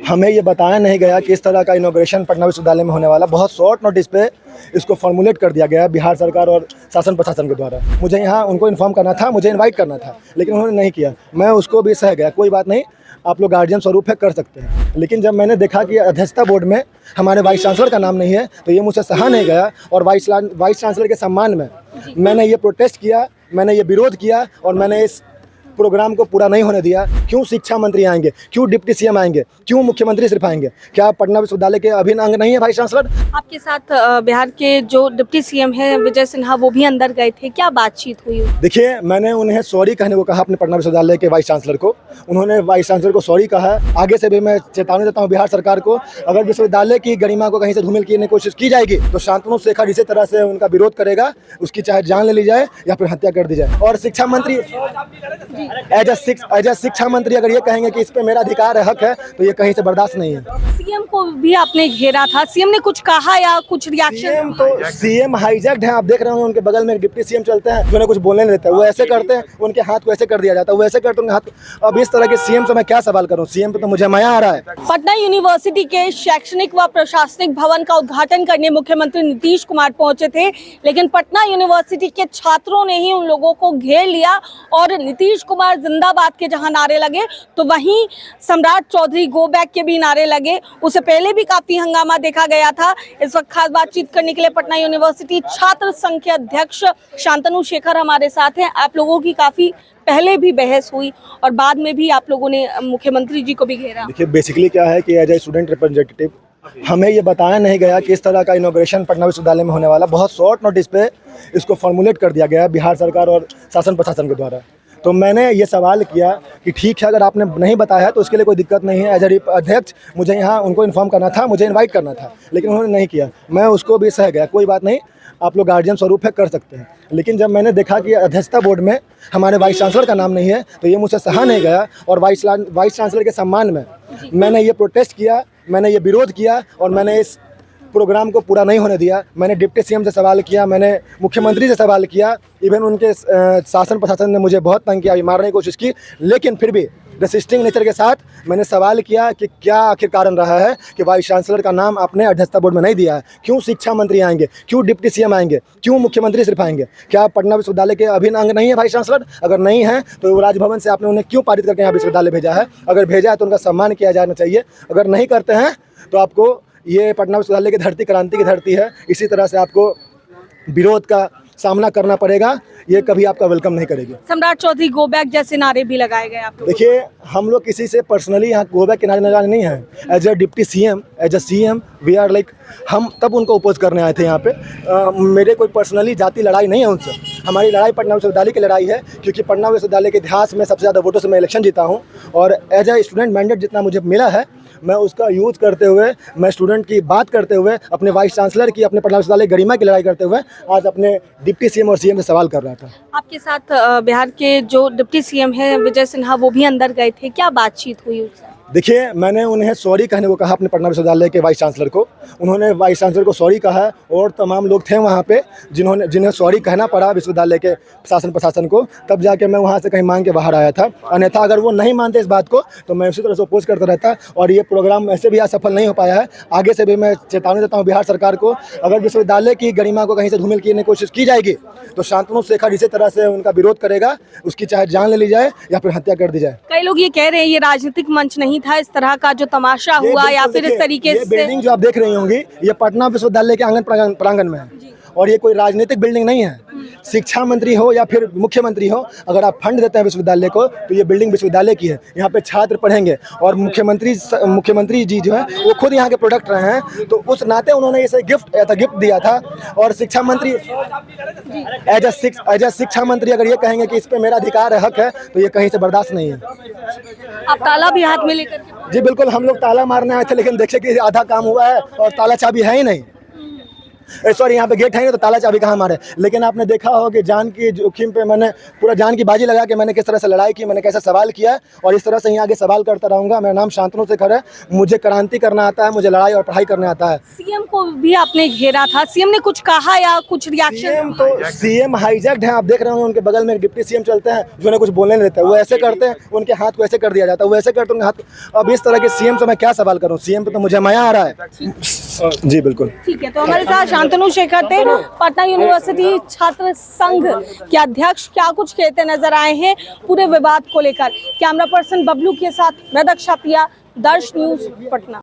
हमें ये बताया नहीं गया कि इस तरह का इनॉग्रेशन पटना विश्वविद्यालय में होने वाला। बहुत शॉर्ट नोटिस पे इसको फॉर्मुलेट कर दिया गया है बिहार सरकार और शासन प्रशासन के द्वारा। मुझे यहाँ उनको इन्फॉर्म करना था, मुझे इनवाइट करना था, लेकिन उन्होंने नहीं किया। मैं उसको भी सह गया, कोई बात नहीं, आप लोग गार्जियन स्वरूप है, कर सकते हैं। लेकिन जब मैंने देखा कि अध्यक्षता बोर्ड में हमारे वाइस चांसलर का नाम नहीं है, तो ये मुझसे सहा नहीं गया और वाइस चांसलर के सम्मान में मैंने ये प्रोटेस्ट किया, मैंने ये विरोध किया और मैंने इस प्रोग्राम को पूरा नहीं होने दिया। क्यों शिक्षा मंत्री आएंगे, क्यों डिप्टी सीएम आएंगे, क्यों मुख्यमंत्री सिर्फ आएंगे? क्या पटना विश्वविद्यालय के अभिन्न अंग नहीं है वाइस चांसलर? आपके साथ बिहार के जो डिप्टी सीएम हैं विजय सिन्हा, वो भी अंदर गए थे, क्या बातचीत हुई? देखिए, मैंने उन्हें सॉरी कहने को कहा अपने पटना विश्वविद्यालय के वाइस चांसलर को। उन्होंने वाइस चांसलर को सॉरी कहा। आगे से भी मैं चेतावनी देता हूँ बिहार सरकार को, अगर विश्वविद्यालय की गरिमा को कहीं से धूमिल करने की कोशिश की जाएगी तो शांतनु शेखर इसी तरह से उनका विरोध करेगा, उसकी चाहे जान ले ली जाए या फिर हत्या कर दी जाए। और शिक्षा मंत्री एज ए शिक्षा मंत्री अगर ये कहेंगे कि इस पे मेरा अधिकार है, हक है, तो ये कहीं से बर्दाश्त नहीं है। सीएम को भी आपने घेरा था, सीएम ने कुछ कहा या कुछ रिएक्शन? सीएम हाईजैक्ड है, आप देख रहे होंगे उनके बगल में एक डिप्टी सीएम चलते हैं जो उन्हें कुछ बोलने नहीं देते। वो ऐसे करते हैं, उनके हाथ को ऐसे कर दिया जाता है, वो ऐसे करते हैं उनके हाथ। अब इस तरह के सीएम से मैं क्या सवाल करूं? सीएम पे तो मुझे माया आ रहा है। पटना यूनिवर्सिटी के शैक्षणिक व प्रशासनिक भवन का उद्घाटन करने मुख्यमंत्री नीतीश कुमार पहुंचे थे, लेकिन पटना यूनिवर्सिटी के छात्रों ने ही उन लोगों को घेर लिया और नीतीश कुमार जिंदाबाद के जहां नारे लगे तो वहीं सम्राट चौधरी गो बैक के भी नारे लगे। उससे पहले भी काफी हंगामा देखा गया था। इस वक्त खास बातचीत करने के लिए पटना यूनिवर्सिटी छात्र संघ के अध्यक्ष शांतनु शेखर हमारे साथ हैं। आप लोगों की काफी पहले भी बहस हुई और बाद में भी आप लोगों ने मुख्यमंत्री जी को भी घेरा। देखिए, बेसिकली क्या है कि एज ए स्टूडेंट रिप्रेजेंटेटिव हमें ये बताया नहीं गया कि इस तरह का इनॉग्रेशन पटना विश्वविद्यालय में होने वाला। बहुत शॉर्ट नोटिस पे इसको फॉर्मुलेट कर दिया गया है बिहार सरकार और शासन प्रशासन के द्वारा। तो मैंने ये सवाल किया कि ठीक है, अगर आपने नहीं बताया है तो उसके लिए कोई दिक्कत नहीं है। एज ए अध्यक्ष मुझे यहाँ उनको इन्फॉर्म करना था, मुझे इनवाइट करना था, लेकिन उन्होंने नहीं किया। मैं उसको भी सह गया, कोई बात नहीं, आप लोग गार्जियन स्वरूप है, कर सकते हैं। लेकिन जब मैंने देखा कि अध्यक्षता बोर्ड में हमारे वाइस चांसलर का नाम नहीं है, तो ये मुझसे सहा नहीं गया और वाइस चांसलर के सम्मान में मैंने ये प्रोटेस्ट किया, मैंने ये विरोध किया और मैंने इस प्रोग्राम को पूरा नहीं होने दिया। मैंने डिप्टी सीएम से सवाल किया, मैंने मुख्यमंत्री से सवाल किया, इवन उनके शासन प्रशासन ने मुझे बहुत तंग किया, मारने की कोशिश की, लेकिन फिर भी रेसिस्टिंग नेचर के साथ मैंने सवाल किया कि क्या आखिर कारण रहा है कि वाइस चांसलर का नाम आपने अध्यक्षता बोर्ड में नहीं दिया है? क्यों शिक्षा मंत्री आएंगे, क्यों डिप्टी सीएम आएंगे, क्यों मुख्यमंत्री सिर्फ आएंगे? क्या पटना विश्वविद्यालय के अभिन्न अंग नहीं है वाइस चांसलर? अगर नहीं है तो राजभवन से आपने उन्हें क्यों पारित करके यहाँ विश्वविद्यालय भेजा है? अगर भेजा है तो उनका सम्मान किया जाना चाहिए। अगर नहीं करते हैं तो आपको, ये पटना विश्वविद्यालय की धरती क्रांति की धरती है, इसी तरह से आपको विरोध का सामना करना पड़ेगा। ये कभी आपका वेलकम नहीं करेगी। सम्राट चौधरी गो बैक जैसे नारे भी लगाए गए आप लोग। देखिए, हम लोग किसी से पर्सनली यहाँ गो बैक के नारे लगाने नहीं है। As a deputy CM, as a CM we are like, हम तब उनको अपोज करने आए थे यहाँ पे। मेरे कोई पर्सनली जाति लड़ाई नहीं है उनसे। हमारी लड़ाई पटना विश्वविद्यालय की लड़ाई है, क्योंकि पटना विश्वविद्यालय के इतिहास में सबसे ज़्यादा वोटों से मैं इलेक्शन जीता हूँ और एज ए स्टूडेंट मैंडेट जितना मुझे मिला है, मैं उसका यूज करते हुए, मैं स्टूडेंट की बात करते हुए, अपने वाइस चांसलर की, अपने पटना विश्वविद्यालय गरिमा की लड़ाई करते हुए आज अपने डिप्टी सीएम और सीएम से सवाल कर रहा था। आपके साथ बिहार के जो डिप्टी सीएम हैं विजय सिन्हा, वो भी अंदर गए थे, क्या बातचीत हुई उससे? देखिए, मैंने उन्हें सॉरी कहने को कहा अपने पटना विश्वविद्यालय के वाइस चांसलर को। उन्होंने वाइस चांसलर को सॉरी कहा और तमाम लोग थे वहाँ पे जिन्हें सॉरी कहना पड़ा विश्वविद्यालय के शासन प्रशासन को। तब जाके मैं वहाँ से कहीं मांग के बाहर आया था। अन्यथा अगर वो नहीं मानते इस बात को तो मैं उसी तरह से अपोज करता रहता और ये प्रोग्राम ऐसे भी आज सफल नहीं हो पाया है। आगे से भी मैं चेतावनी देता हूँ बिहार सरकार को, अगर विश्वविद्यालय की गरिमा को कहीं से धूमिल करने की कोशिश की जाएगी तो शांतनु शेखर इसी तरह से उनका विरोध करेगा, उसकी चाहे जान ले ली जाए या फिर हत्या कर दी जाए। कई लोग ये कह रहे हैं ये राजनीतिक मंच नहीं था, इस तरह का जो तमाशा हुआ या फिर इस तरीके से। बिल्डिंग जो आप देख रही होंगी, ये पटना विश्वविद्यालय के आंगन प्रांगण में है और ये कोई राजनीतिक बिल्डिंग नहीं है। शिक्षा मंत्री हो या फिर मुख्यमंत्री हो, अगर आप फंड देते हैं विश्वविद्यालय को तो ये बिल्डिंग विश्वविद्यालय की है, यहाँ पे छात्र पढ़ेंगे और मुख्यमंत्री जी जो है वो खुद यहाँ के प्रोडक्ट रहे हैं, तो उस नाते उन्होंने इसे गिफ्ट दिया था। और शिक्षा मंत्री एज ए शिक्षा मंत्री अगर ये कहेंगे कि इस पे मेरा अधिकार है, हक है, तो ये कहीं से बर्दाश्त नहीं है। आप ताला भी हाथ में लेकर? जी बिल्कुल, हम लोग ताला मारने आए थे, लेकिन देखिए कि आधा काम हुआ है और ताला चाबी है ही नहीं। सॉरी यहाँ पे गेट है नहीं तो ताला चाबी कहाँ मारे। लेकिन आपने देखा होगा कि जान की जोखिम पे मैंने पूरा जान की बाजी लगा के मैंने किस तरह से लड़ाई की, मैंने कैसे सवाल किया और इस तरह से यहाँ आगे सवाल करता रहूँगा। मेरा नाम शांतनु शेखर है, मुझे क्रांति करना आता है, मुझे लड़ाई और पढ़ाई करने आता है। सीएम को भी आपने घेरा था, सीएम ने कुछ कहा या कुछ रिएक्शन? सीएम हाईजैक्ड हैं, आप देख रहे होंगे उनके बगल में एक डिप्टी सीएम चलते हैं जो उन्हें कुछ बोलने नहीं देते, वो ऐसे करते हैं, उनके हाथ को ऐसे कर दिया जाता है, वो ऐसे करते हैं उनके हाथ। अब इस तरह के सीएम से मैं क्या सवाल करूं, सीएम पे तो मुझे माया आ रहा है। जी बिल्कुल। ठीक है, तो हमारे साथ शांतनु शेखर थे, पटना यूनिवर्सिटी छात्र संघ के अध्यक्ष, क्या कुछ कहते नजर आए हैं पूरे विवाद को लेकर। कैमरा पर्सन बबलू के साथ मैं दक्षा पिया, दर्श न्यूज पटना।